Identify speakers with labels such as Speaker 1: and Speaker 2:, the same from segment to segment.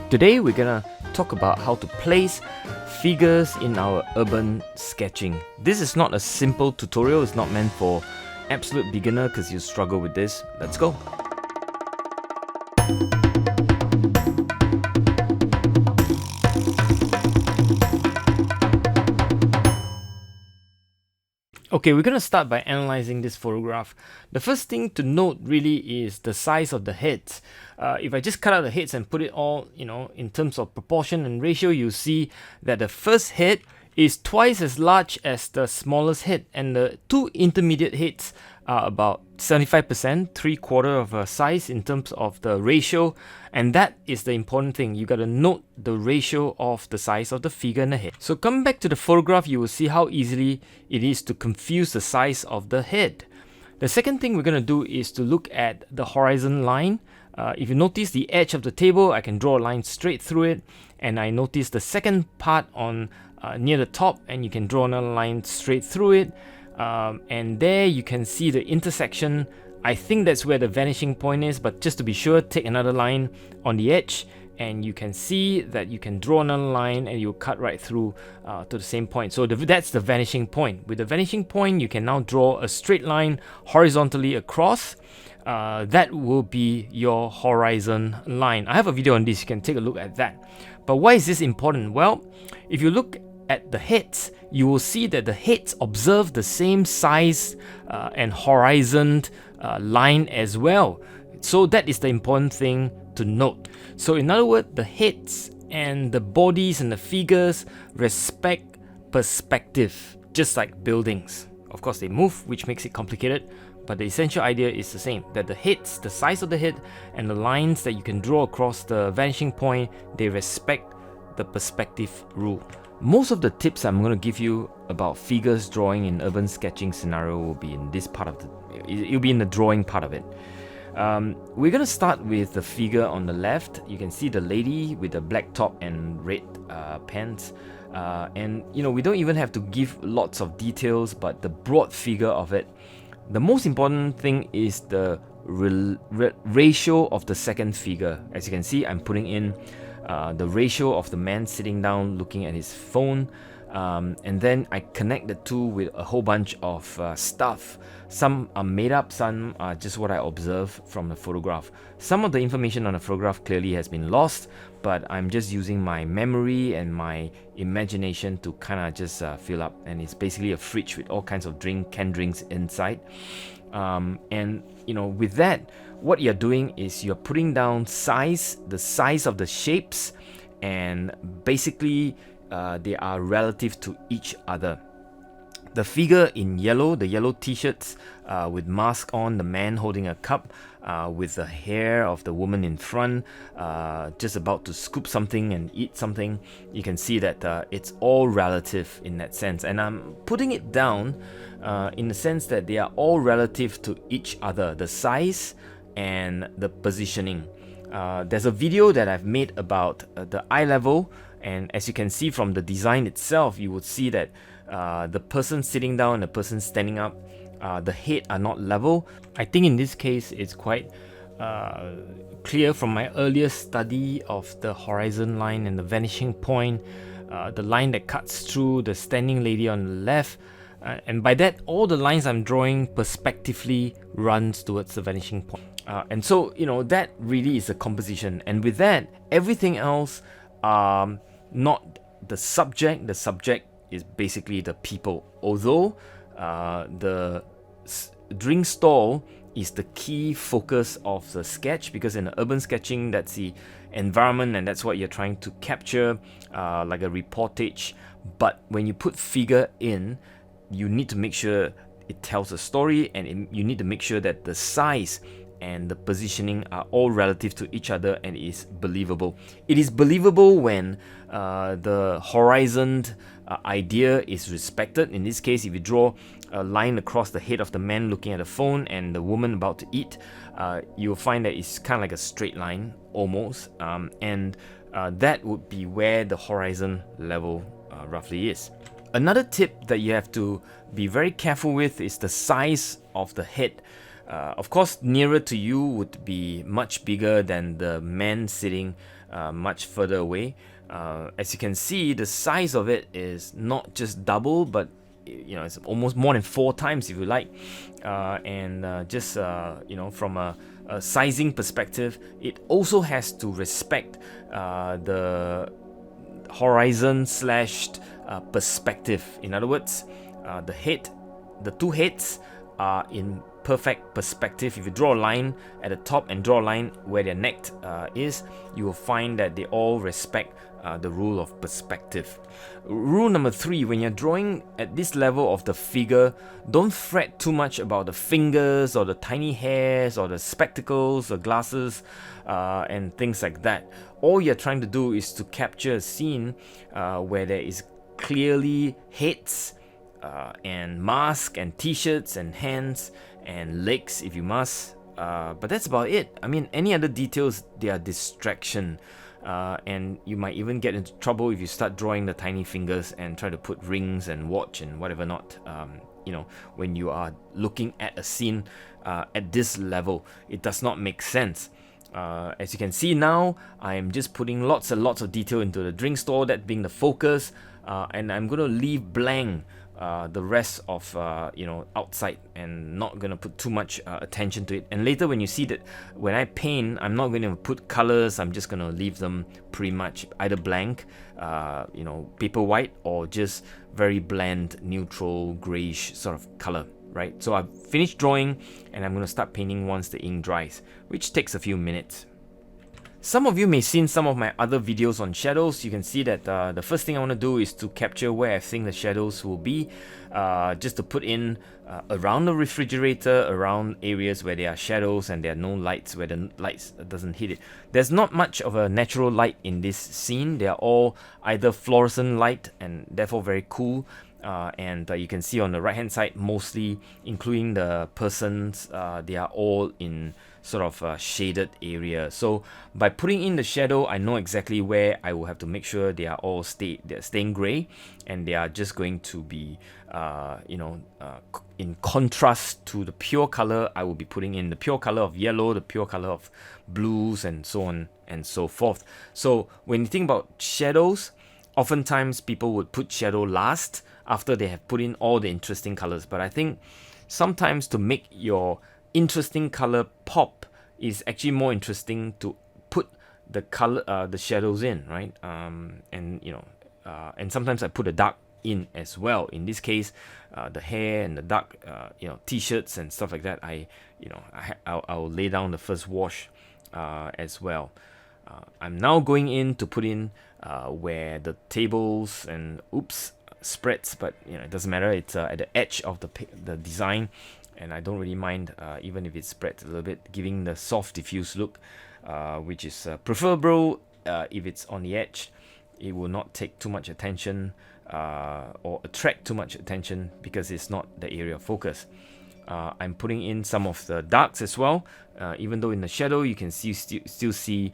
Speaker 1: Today we're gonna talk about how to place figures in our urban sketching. This is not a simple tutorial, it's not meant for absolute beginner because you struggle with this. Let's go. Okay, we're going to start by analyzing this photograph. The first thing to note really is the size of the heads. If I just cut out the heads and put it all, in terms of proportion and ratio, you see that the first head is twice as large as the smallest head, and the two intermediate heads are about 75%, 3/4 of a size in terms of the ratio, and that is the important thing. You got to note the ratio of the size of the figure in the head. So coming back to the photograph, you will see how easily it is to confuse the size of the head. The second thing we're going to do is to look at the horizon line. If you notice the edge of the table, I can draw a line straight through it, and I notice the second part on near the top, and you can draw another line straight through it. And there you can see the intersection. I think that's where the vanishing point is, but just to be sure, take another line on the edge, and you can see that you can draw another line and you'll cut right through to the same point. So that's the vanishing point. With the vanishing point, you can now draw a straight line horizontally across. That will be your horizon line. I have a video on this, you can take a look at that. But why is this important? Well, if you look at the heads, you will see that the heads observe the same size and horizon line as well. So that is the important thing to note. So in other words, the heads and the bodies and the figures respect perspective, just like buildings. Of course, they move, which makes it complicated, but the essential idea is the same, that the heads, the size of the head, and the lines that you can draw across the vanishing point, they respect the perspective rule. Most of the tips I'm going to give you about figures drawing in urban sketching scenario will be in this part of it'll be in the drawing part of it. We're going to start with the figure on the left. You can see the lady with the black top and red pants. And we don't even have to give lots of details, but the broad figure of it. The most important thing is the ratio of the second figure. As you can see, I'm putting in the ratio of the man sitting down looking at his phone, and then I connect the two with a whole bunch of stuff. Some are made up, some are just what I observe from the photograph. Some of the information on the photograph clearly has been lost, but I'm just using my memory and my imagination to kind of just fill up. And it's basically a fridge with all kinds of canned drinks inside. And with that, what you're doing is you're putting down the size of the shapes, and basically they are relative to each other. The figure in yellow, the yellow t-shirts with mask on, the man holding a cup with the hair of the woman in front, just about to scoop something and eat something. You can see that it's all relative in that sense. And I'm putting it down in the sense that they are all relative to each other, the size and the positioning. There's a video that I've made about the eye level, and as you can see from the design itself, you would see that the person sitting down and the person standing up, the head are not level. I think in this case it's quite clear from my earlier study of the horizon line and the vanishing point, the line that cuts through the standing lady on the left, and by that all the lines I'm drawing perspectively runs towards the vanishing point. And so that really is a composition, and with that everything else not the subject. The subject is basically the people, although the drink stall is the key focus of the sketch, because in urban sketching, that's the environment and that's what you're trying to capture, like a reportage. But when you put figure in, you need to make sure it tells a story, and you need to make sure that the size and the positioning are all relative to each other and is believable. It is believable when the horizon idea is respected. In this case, if you draw a line across the head of the man looking at the phone and the woman about to eat, you'll find that it's kind of like a straight line almost, and that would be where the horizon level roughly is. Another tip that you have to be very careful with is the size of the head. Of course, nearer to you would be much bigger than the man sitting much further away. As you can see, the size of it is not just double, but it's almost more than 4 times if you like. From a sizing perspective, it also has to respect the horizon slash perspective. In other words, the two heads are in perfect perspective. If you draw a line at the top and draw a line where their neck is, you will find that they all respect the rule of perspective. Rule number 3, when you're drawing at this level of the figure, don't fret too much about the fingers or the tiny hairs or the spectacles or glasses and things like that. All you're trying to do is to capture a scene where there is clearly heads and mask and t-shirts and hands and legs if you must, but that's about it. I mean, any other details, they are distraction, and you might even get into trouble if you start drawing the tiny fingers and try to put rings and watch and whatever not. When you are looking at a scene at this level, it does not make sense. As you can see now, I am just putting lots and lots of detail into the drink store, that being the focus, and I'm going to leave blank the rest of outside, and not going to put too much attention to it. And later when you see that when I paint, I'm not going to put colors, I'm just going to leave them pretty much either blank, paper white, or just very bland neutral grayish sort of color, right? So I've finished drawing and I'm going to start painting once the ink dries, which takes a few minutes. Some of you may have seen some of my other videos on shadows. You can see that the first thing I want to do is to capture where I think the shadows will be, just to put in around the refrigerator, around areas where there are shadows and there are no lights, where the lights doesn't hit it. There's not much of a natural light in this scene. They are all either fluorescent light and therefore very cool. And you can see on the right hand side, mostly including the persons, they are all in sort of shaded area. So by putting in the shadow, I know exactly where I will have to make sure they are all they're staying gray, and they are just going to be in contrast to the pure color. I will be putting in the pure color of yellow, the pure color of blues, and so on and so forth. So when you think about shadows, oftentimes people would put shadow last after they have put in all the interesting colors. But I think sometimes to make your interesting color pop is actually more interesting to put the color, the shadows in, right? And sometimes I put a dark in as well. In this case, the hair and the dark, t-shirts and stuff like that. I'll lay down the first wash as well. I'm now going in to put in where the tables and spreads, but it doesn't matter. It's at the edge of the design, and I don't really mind even if it spreads a little bit, giving the soft diffuse look, which is preferable. If it's on the edge, it will not take too much attention or attract too much attention because it's not the area of focus. I'm putting in some of the darks as well, even though in the shadow you can still see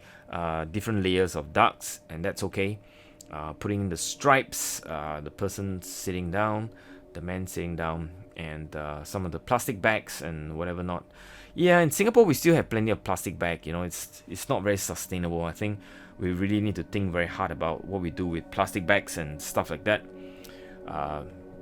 Speaker 1: different layers of darks, and that's okay. Putting in the stripes, the person sitting down, the man sitting down, and some of the plastic bags and whatever not. Yeah, in Singapore we still have plenty of plastic bag. It's not very sustainable. I think we really need to think very hard about what we do with plastic bags and stuff like that.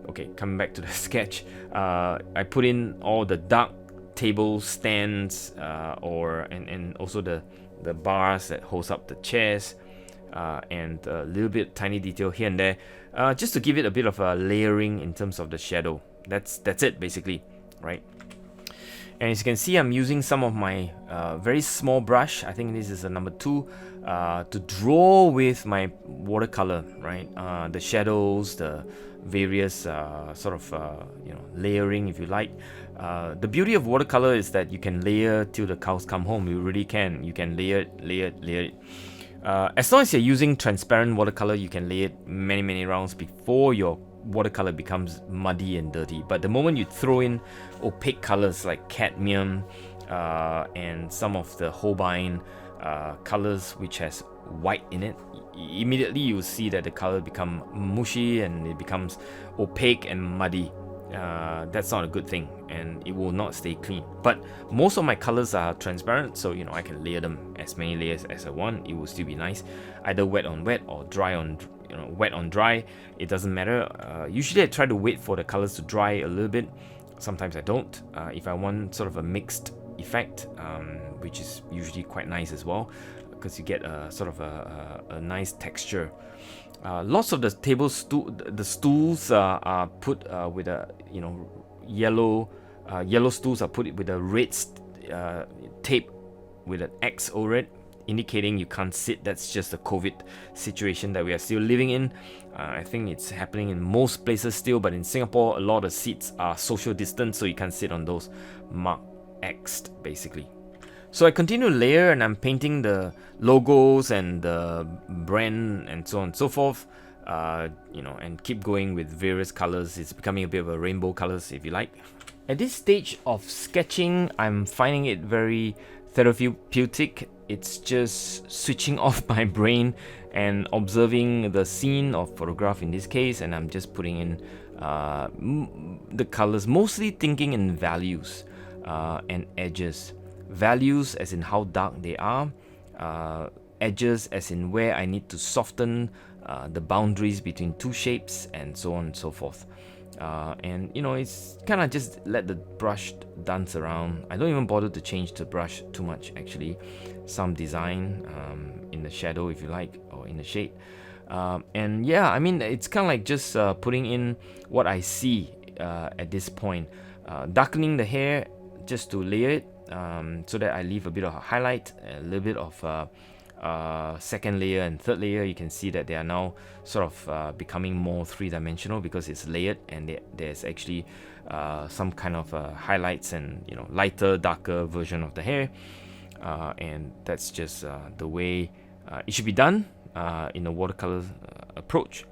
Speaker 1: Okay, coming back to the sketch, I put in all the dark table stands, and also the bars that holds up the chairs, and a little bit tiny detail here and there, just to give it a bit of a layering in terms of the shadow. That's it basically, right? And as you can see, I'm using some of my very small brush. I think this is a number 2, to draw with my watercolor, right? The shadows, the various layering, if you like. The beauty of watercolor is that you can layer till the cows come home. You really can. You can layer it. As long as you're using transparent watercolor, you can lay it many rounds before your watercolor becomes muddy and dirty. But the moment you throw in opaque colors like cadmium and some of the Holbein colors which has white in it, immediately you will see that the color become mushy and it becomes opaque and muddy. that's not a good thing, and it will not stay clean. But most of my colors are transparent, so I can layer them as many layers as I want. It will still be nice, either wet on wet or dry on wet on dry. It doesn't matter. Usually I try to wait for the colors to dry a little bit. Sometimes I don't. If I want sort of a mixed effect, which is usually quite nice as well, because you get a sort of a nice texture. Lots of the the stools are put with a yellow stools are put with a red tape with an X over it, indicating you can't sit. That's just the COVID situation that we are still living in. I think it's happening in most places still, but in Singapore, a lot of seats are social distance, so you can't sit on those marked X'd basically. So I continue to layer, and I'm painting the logos and the brand and so on and so forth, and keep going with various colors. It's becoming a bit of a rainbow colors, if you like. At this stage of sketching, I'm finding it very therapeutic. It's just switching off my brain and observing the scene of photograph in this case, and I'm just putting in the colors, mostly thinking in values and edges. Values as in how dark they are, edges as in where I need to soften the boundaries between two shapes, and so on and so forth. And it's kind of just let the brush dance around. I don't even bother to change the brush too much actually. Some design in the shadow, if you like, or in the shade. And yeah, I mean, it's kind of like just putting in what I see at this point. Darkening the hair just to layer it, so that I leave a bit of a highlight, a little bit of second layer and third layer. You can see that they are now sort of becoming more three-dimensional because it's layered, and there's actually some kind of highlights and lighter, darker version of the hair, and that's just the way it should be done in a watercolor approach.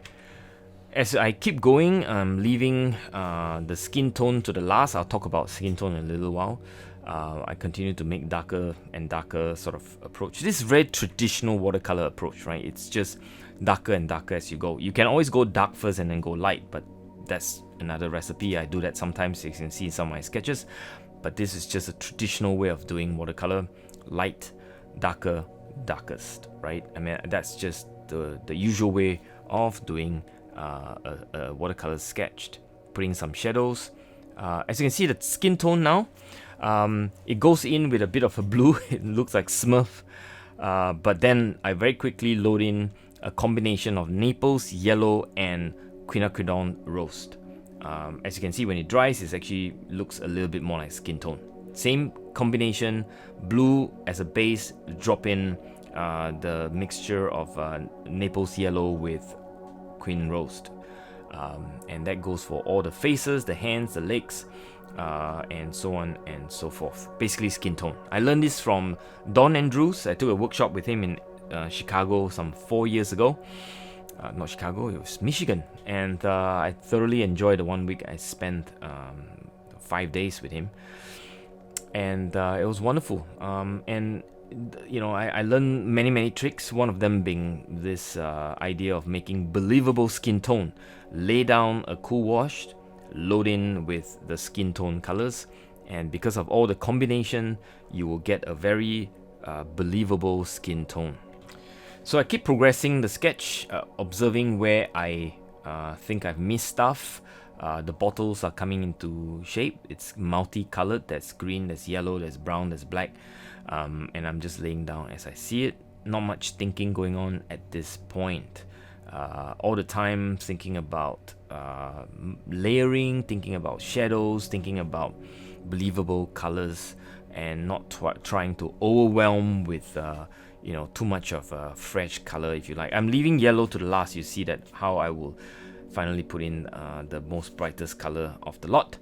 Speaker 1: As I keep going, I'm leaving the skin tone to the last. I'll talk about skin tone in a little while. I continue to make darker and darker sort of approach. This is very traditional watercolor approach, right? It's just darker and darker as you go. You can always go dark first and then go light, but that's another recipe. I do that sometimes, you can see in some of my sketches. But this is just a traditional way of doing watercolor. Light, darker, darkest, right? I mean, that's just the usual way of doing a watercolor sketched. Putting some shadows. As you can see, the skin tone now, it goes in with a bit of a blue. It looks like Smurf, but then I very quickly load in a combination of Naples yellow and quinacridone roast. As you can see, when it dries, it actually looks a little bit more like skin tone. Same combination, blue as a base, drop in the mixture of Naples yellow with quin roast, and that goes for all the faces, the hands, the legs, and so on and so forth. Basically skin tone. I learned this from Don Andrews. I took a workshop with him in Chicago some 4 years ago. Not Chicago, it was Michigan, and I thoroughly enjoyed the 1 week I spent 5 days with him, and it was wonderful. And I learned many tricks, one of them being this idea of making believable skin tone. Lay down a cool wash, load in with the skin tone colors, and because of all the combination, you will get a very believable skin tone. So I keep progressing the sketch, observing where I think I've missed stuff. The bottles are coming into shape. It's multicolored. There's green, there's yellow, there's brown, there's black. And I'm just laying down as I see it. Not much thinking going on at this point. All the time thinking about layering, thinking about shadows, thinking about believable colors, and not trying to overwhelm with too much of a fresh color, if you like. I'm leaving yellow to the last. You see that how I will finally put in the most brightest color of the lot.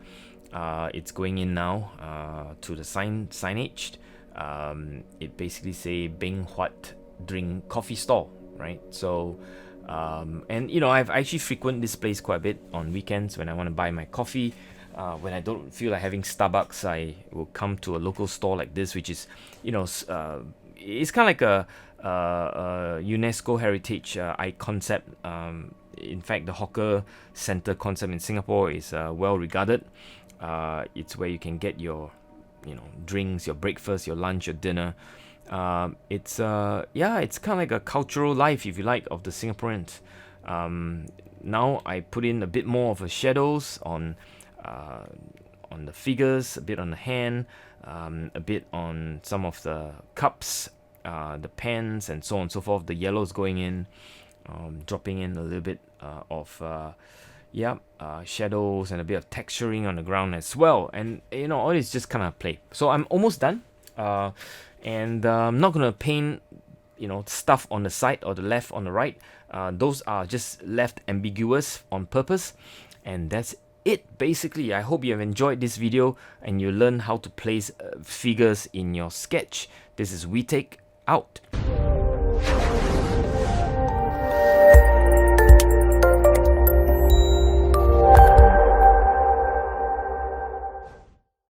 Speaker 1: It's going in now to the signage. It basically say Beng Huat Drink Coffee Store, right? So and I've actually frequent this place quite a bit on weekends when I want to buy my coffee. When I don't feel like having Starbucks, I will come to a local store like this, which is it's kind of like a UNESCO heritage concept. In fact, the hawker center concept in Singapore is well regarded. It's where you can get your, drinks, your breakfast, your lunch, your dinner. It's it's kind of like a cultural life, if you like, of the Singaporeans. Now I put in a bit more of a shadows on the figures, a bit on the hand, a bit on some of the cups, the pens, and so on and so forth. The yellows going in, dropping in a little bit of shadows and a bit of texturing on the ground as well. And all this just kind of play. So I'm almost done, and I'm not gonna paint stuff on the side or the left on the right. Those are just left ambiguous on purpose, and that's it basically. I hope you have enjoyed this video and you learn how to place figures in your sketch. This is Whee Teck out.